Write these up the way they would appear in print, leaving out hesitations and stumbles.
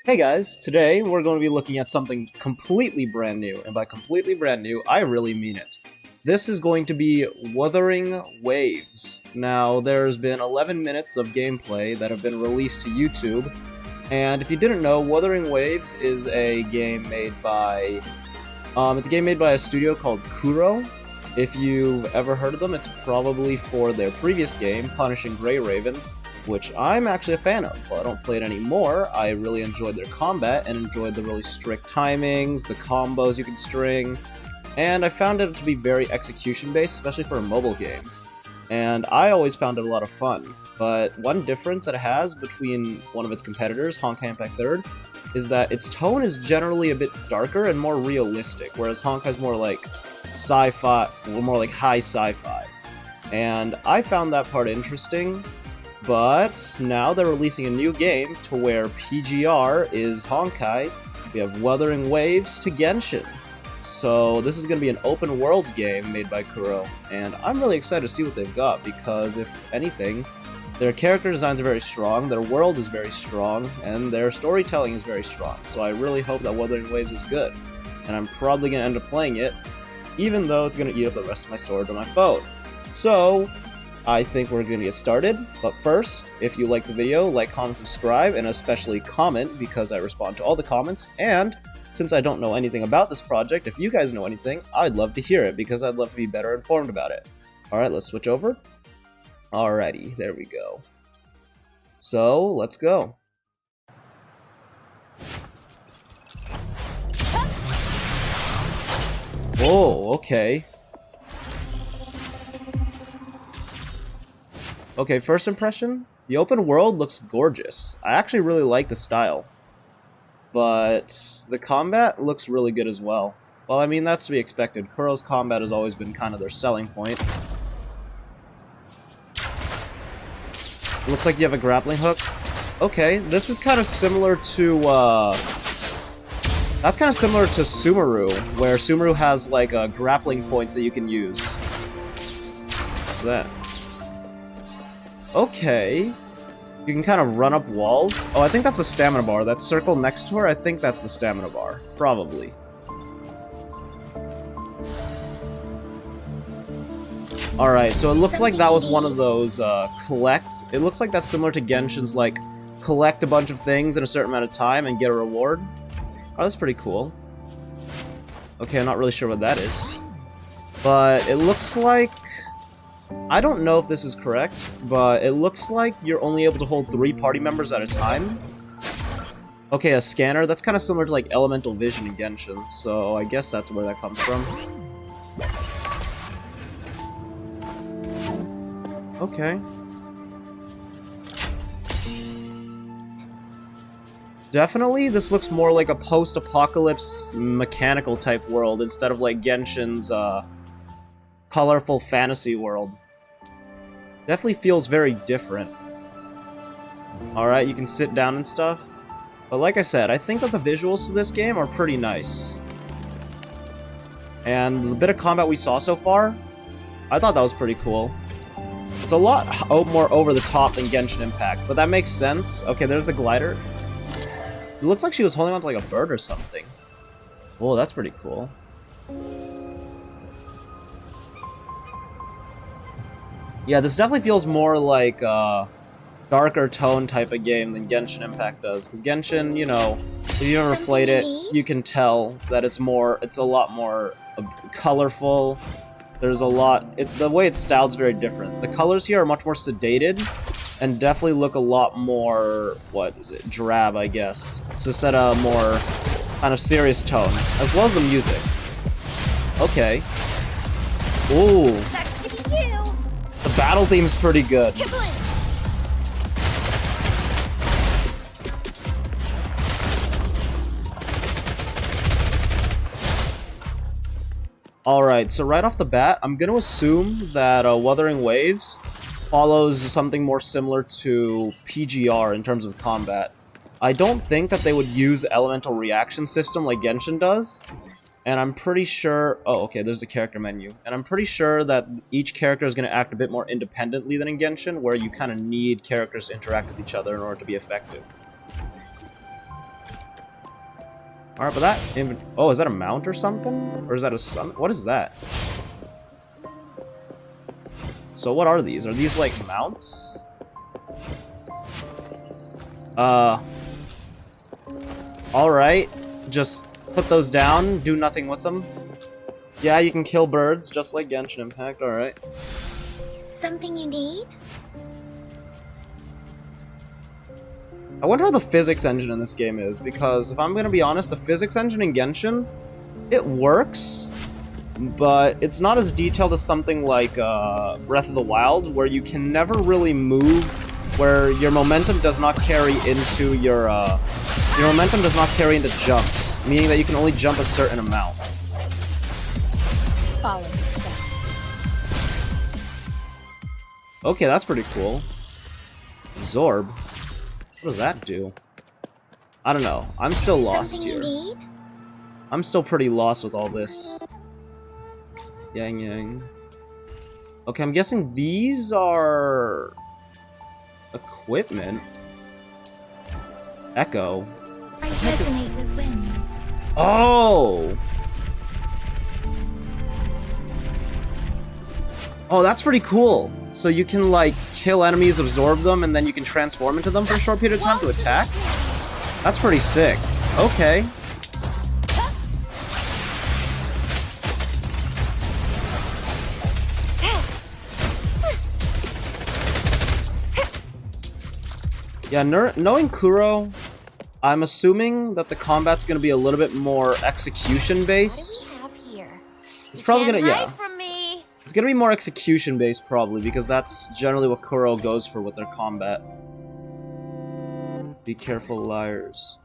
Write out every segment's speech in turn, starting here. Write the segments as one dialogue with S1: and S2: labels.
S1: Hey guys, today we're going to be looking at something completely brand new, and by completely brand new, I really mean it. This is going to be Wuthering Waves. Now, there's been 11 minutes of gameplay that have been released to YouTube, and if you didn't know, Wuthering Waves is a game made by... it's a game made by a studio called Kuro. If you've ever heard of them, it's probably for their previous game, Punishing Grey Raven, which I'm actually a fan of. Well, I don't play it anymore. I really enjoyed their combat and enjoyed the really strict timings, the combos you can string, and I found it to be very execution-based, especially for a mobile game. And I always found it a lot of fun. But one difference that it has between one of its competitors, Honkai Impact 3rd, is that its tone is generally a bit darker and more realistic, whereas Honkai's more like sci-fi, or more like high sci-fi. And I found that part interesting. But now they're releasing a new game to where PGR is Honkai. We have Wuthering Waves to Genshin. So this is going to be an open world game made by Kuro, and I'm really excited to see what they've got because, if anything, their character designs are very strong, their world is very strong, and their storytelling is very strong. So I really hope that Wuthering Waves is good, and I'm probably going to end up playing it, even though it's going to eat up the rest of my storage on my phone. So I think we're going to get started, but first, if you like the video, like, comment, subscribe, and especially comment, because I respond to all the comments, and since I don't know anything about this project, if you guys know anything, I'd love to hear it, because I'd love to be better informed about it. Alright, let's switch over. Alrighty, there we go. So, let's go. Whoa, okay. Okay, first impression, the open world looks gorgeous. I actually really like the style. But the combat looks really good as well. Well, I mean, that's to be expected. Kuro's combat has always been kind of their selling point. Looks like you have a grappling hook. Okay, this is kind of similar to, that's kind of similar to Sumeru, where Sumeru has, like, grappling points that you can use. What's that? Okay. You can kind of run up walls. Oh, I think that's a stamina bar. That circle next to her, I think that's the stamina bar. Probably. Alright, so it looks like that was one of those, collect. It looks like that's similar to Genshin's, like, collect a bunch of things in a certain amount of time and get a reward. Oh, that's pretty cool. Okay, I'm not really sure what that is. But it looks like... I don't know if this is correct, but it looks like you're only able to hold 3 party members at a time. Okay, a scanner. That's kind of similar to, like, elemental vision in Genshin, so I guess that's where that comes from. Okay. Definitely, this looks more like a post-apocalypse mechanical type world instead of, like, Genshin's, colorful fantasy world. Definitely feels very different. Alright, you can sit down and stuff. But like I said, I think that the visuals to this game are pretty nice. And the bit of combat we saw so far, I thought that was pretty cool. It's a lot more over the top than Genshin Impact, but that makes sense. Okay, there's the glider. It looks like she was holding on to like a bird or something. Oh, that's pretty cool. Yeah, this definitely feels more like a darker tone type of game than Genshin Impact does. Because Genshin, you know, if you've ever played it, you can tell that it's a lot more colorful. There's a lot, the way it's styled is very different. The colors here are much more sedated, and definitely look a lot more, what is it, drab, I guess. It's just at a more kind of serious tone, as well as the music. Okay. Ooh. The battle theme's pretty good. Alright, so right off the bat, I'm going to assume that Wuthering Waves follows something more similar to PGR in terms of combat. I don't think that they would use elemental reaction system like Genshin does. And I'm pretty sure... Oh, okay, there's the character menu. And I'm pretty sure that each character is going to act a bit more independently than in Genshin, where you kind of need characters to interact with each other in order to be effective. Alright, but that... Oh, is that a mount or something? Or is that a sun? What is that? So what are these? Are these, like, mounts? Alright. Just put those down, do nothing with them. Yeah, you can kill birds, just like Genshin Impact, alright.
S2: Something you need?
S1: I wonder how the physics engine in this game is, because if I'm gonna be honest, the physics engine in Genshin, it works, but it's not as detailed as something like Breath of the Wild, where you can never really move, where your momentum does not carry into your momentum does not carry into jumps, meaning that you can only jump a certain amount.
S2: Follow yourself.
S1: Okay, that's pretty cool. Absorb. What does that do? I don't know. I'm still lost here. I'm still pretty lost with all this. Yang yang. Okay, I'm guessing these are equipment. Echo.
S2: I resonate with winds.
S1: Oh! Oh, that's pretty cool. So you can, like, kill enemies, absorb them, and then you can transform into them for a short period of time to attack? That's pretty sick. Okay. Yeah, knowing Kuro, I'm assuming that the combat's gonna be a little bit more execution-based.
S2: What do we have here?
S1: It's probably gonna, yeah.
S2: From me.
S1: It's gonna be more execution-based, probably, because that's generally what Kuro goes for with their combat. Be careful, liars.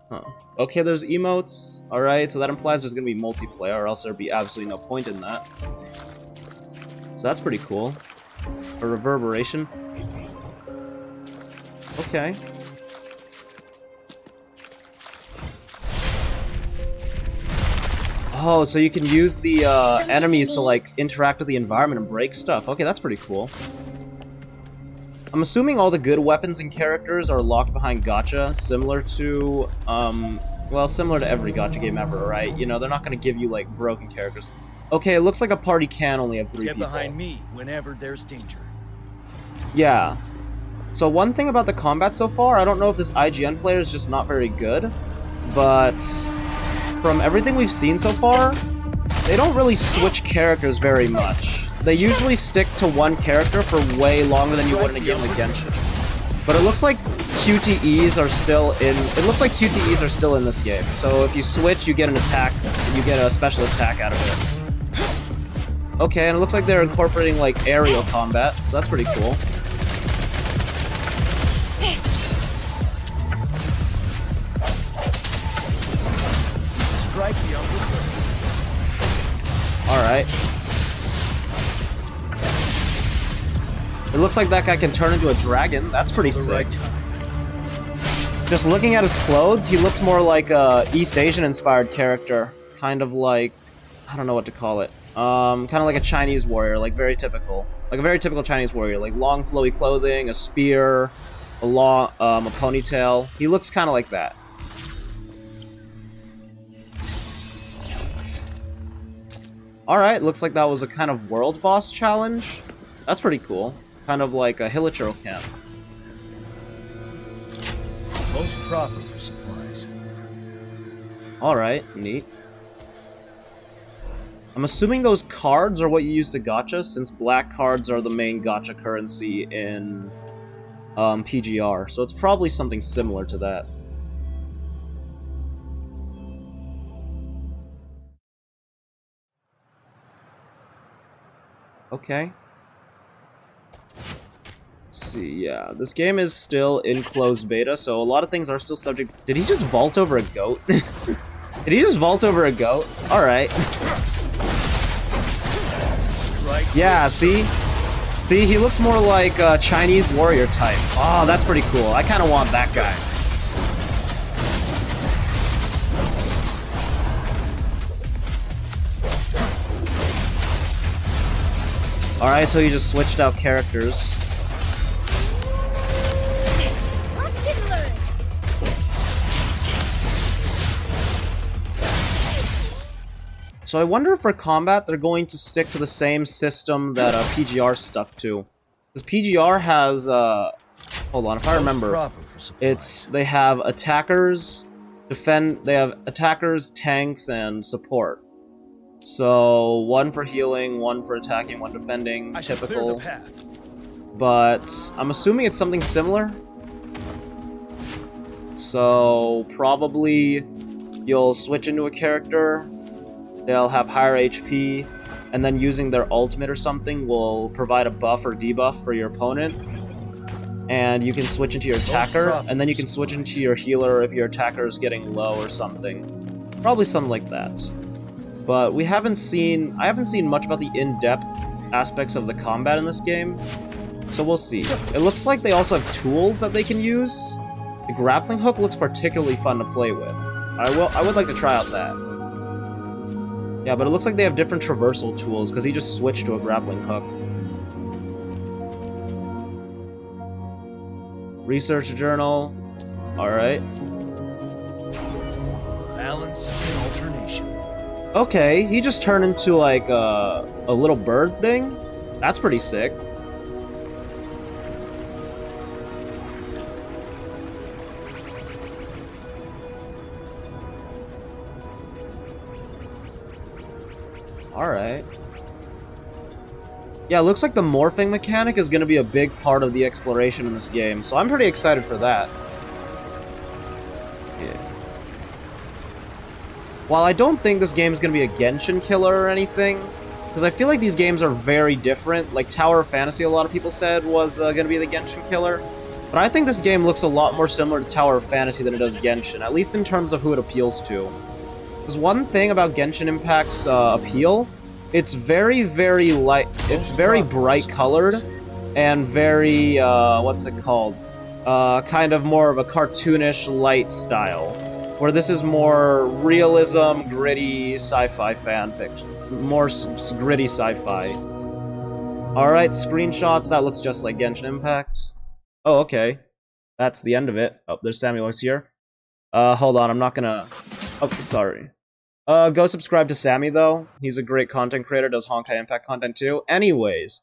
S1: Huh. Okay, there's emotes. Alright, so that implies there's gonna be multiplayer, or else there'd be absolutely no point in that. So that's pretty cool. A reverberation. Okay. Oh, so you can use the enemies to, like, interact with the environment and break stuff. Okay, that's pretty cool. I'm assuming all the good weapons and characters are locked behind gacha, similar to, well, similar to every gacha game ever, right? You know, they're not gonna give you, like, broken characters. Okay, it looks like a party can only have 3 people.
S3: Get behind me whenever there's danger.
S1: Yeah. So one thing about the combat so far, I don't know if this IGN player is just not very good, but from everything we've seen so far, they don't really switch characters very much. They usually stick to one character for way longer than you would in a game like Genshin. But it looks like QTEs are still in. It looks like QTEs are still in this game. So if you switch, you get an attack. You get a special attack out of it. Okay, and it looks like they're incorporating like aerial combat, so that's pretty cool. Alright. It looks like that guy can turn into a dragon. That's pretty sick. Just looking at his clothes, he looks more like a East Asian inspired character. Kind of like, I don't know what to call it. Kind of like a Chinese warrior, like very typical. Like a very typical Chinese warrior. Like long flowy clothing, a spear, a ponytail. He looks kind of like that. Alright, looks like that was a kind of world boss challenge. That's pretty cool. Kind of like a Hilichurl camp.
S3: Most proper for supplies.
S1: Alright, neat. I'm assuming those cards are what you use to gacha, since black cards are the main gacha currency in PGR. So it's probably something similar to that. Okay. Let's see, yeah. This game is still in closed beta, so a lot of things are still subject... Did he just vault over a goat? Did he just vault over a goat? Alright. Yeah, see? See, he looks more like a Chinese warrior type. Oh, that's pretty cool. I kind of want that guy. Alright, so you just switched out characters.
S2: Watch and learn.
S1: So I wonder if for combat they're going to stick to the same system that PGR stuck to. Because PGR has, hold on, if I remember, they have attackers, they have attackers, tanks, and support. So, one for healing, one for attacking, one defending, typical. But I'm assuming it's something similar. So, probably you'll switch into a character, they'll have higher HP, and then using their ultimate or something will provide a buff or debuff for your opponent. And you can switch into your attacker, and then you can switch into your healer if your attacker is getting low or something. Probably something like that. But I haven't seen much about the in-depth aspects of the combat in this game, so we'll see. It looks like they also have tools that they can use. The grappling hook looks particularly fun to play with. I would like to try out that. Yeah, but it looks like they have different traversal tools, because he just switched to a grappling hook. Research journal. Alright.
S3: Balance and alternation.
S1: Okay, he just turned into like a little bird thing? That's pretty sick. Alright. Yeah, it looks like the morphing mechanic is going to be a big part of the exploration in this game, so I'm pretty excited for that. Yeah. While I don't think this game is going to be a Genshin killer or anything, because I feel like these games are very different. Like Tower of Fantasy, a lot of people said was going to be the Genshin killer. But I think this game looks a lot more similar to Tower of Fantasy than it does Genshin, at least in terms of who it appeals to. There's one thing about Genshin Impact's appeal. It's very, very light. It's very bright colored and very, what's it called? Kind of more of a cartoonish light style. Where this is more realism, gritty sci-fi fanfiction. More gritty sci-fi. Alright, screenshots. That looks just like Genshin Impact. Oh, okay. That's the end of it. Oh, there's Samuel's here. Hold on, I'm not gonna... Oh, sorry. Go subscribe to Sammy, though. He's a great content creator, does Honkai Impact content, too. Anyways.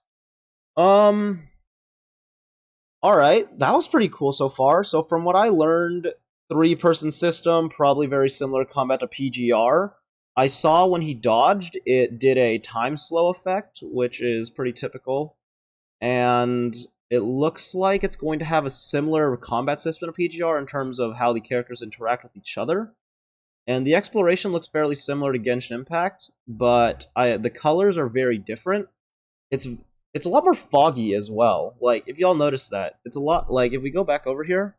S1: Alright, that was pretty cool so far. So from what I learned, 3-person system, probably very similar combat to PGR. I saw when he dodged, it did a time slow effect, which is pretty typical. And it looks like it's going to have a similar combat system to PGR in terms of how the characters interact with each other. And the exploration looks fairly similar to Genshin Impact, but the colors are very different. It's a lot more foggy as well. Like, if y'all notice that, it's a lot, like, if we go back over here,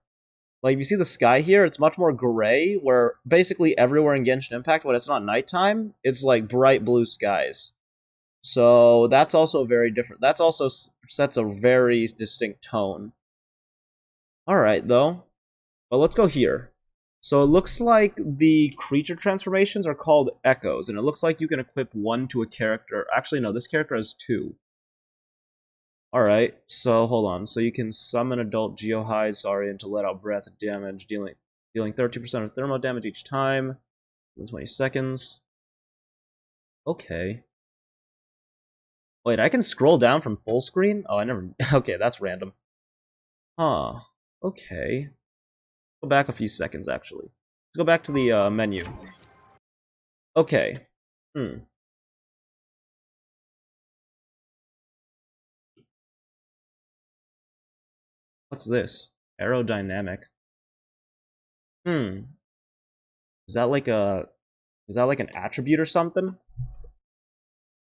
S1: like, if you see the sky here, it's much more gray, where basically everywhere in Genshin Impact, when it's not nighttime, it's like bright blue skies. So that's also very different. That's also sets a very distinct tone. Alright, though. Well, let's go here. So it looks like the creature transformations are called echoes, and it looks like you can equip one to a character. Actually, no, this character has 2. Alright, so hold on. So you can summon adult Geohide, and to let out breath damage, dealing 30% of thermal damage each time, in 20 seconds. Okay. Wait, I can scroll down from full screen? Oh, I never... Okay, that's random. Huh. Okay. Go back a few seconds, actually. Let's go back to the menu. Okay. What's this? Aerodynamic. Is that like an attribute or something?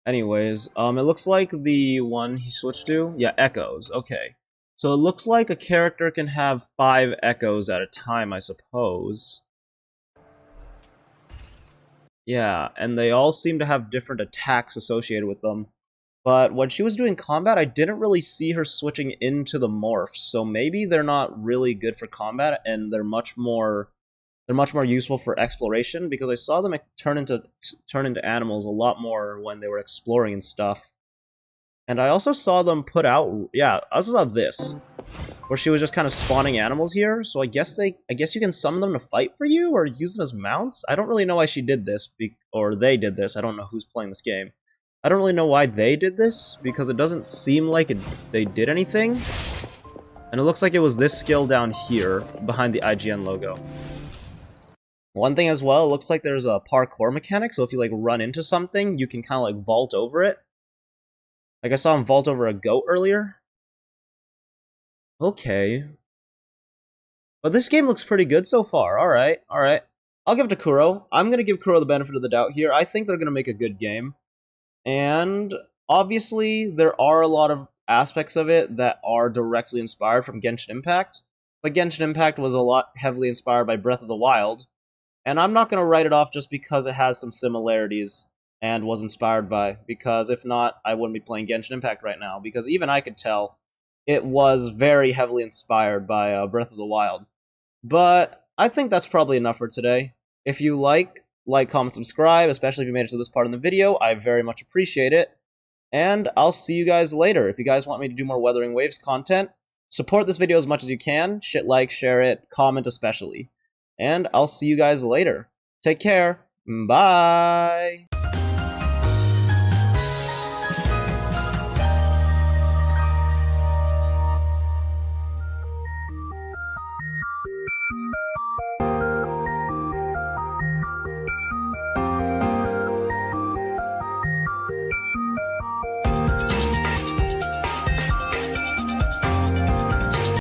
S1: Anyways, it looks like the one he switched to, yeah, echoes. Okay. So it looks like a character can have 5 echoes at a time, I suppose. Yeah, and they all seem to have different attacks associated with them. But when she was doing combat, I didn't really see her switching into the morphs, so maybe they're not really good for combat, and they're much more useful for exploration, because I saw them turn into animals a lot more when they were exploring and stuff. And I also saw them put out, yeah, I also saw this, where she was just kind of spawning animals here. So I guess you can summon them to fight for you or use them as mounts. I don't really know why she did this, or they did this. I don't know who's playing this game. I don't really know why they did this, because it doesn't seem like they did anything. And it looks like it was this skill down here, behind the IGN logo. One thing as well, it looks like there's a parkour mechanic, so if you like run into something, you can kind of like vault over it. Like I saw him vault over a goat earlier. Okay. But this game looks pretty good so far. Alright, alright. I'll give it to Kuro. I'm going to give Kuro the benefit of the doubt here. I think they're going to make a good game. And obviously, there are a lot of aspects of it that are directly inspired from Genshin Impact. But Genshin Impact was a lot heavily inspired by Breath of the Wild. And I'm not going to write it off just because it has some similarities and was inspired by, because if not, I wouldn't be playing Genshin Impact right now, because even I could tell it was very heavily inspired by Breath of the Wild. But I think that's probably enough for today. If you like, comment, subscribe, especially if you made it to this part in the video. I very much appreciate it. And I'll see you guys later. If you guys want me to do more Wuthering Waves content, support this video as much as you can. Share it, comment especially. And I'll see you guys later. Take care. Bye!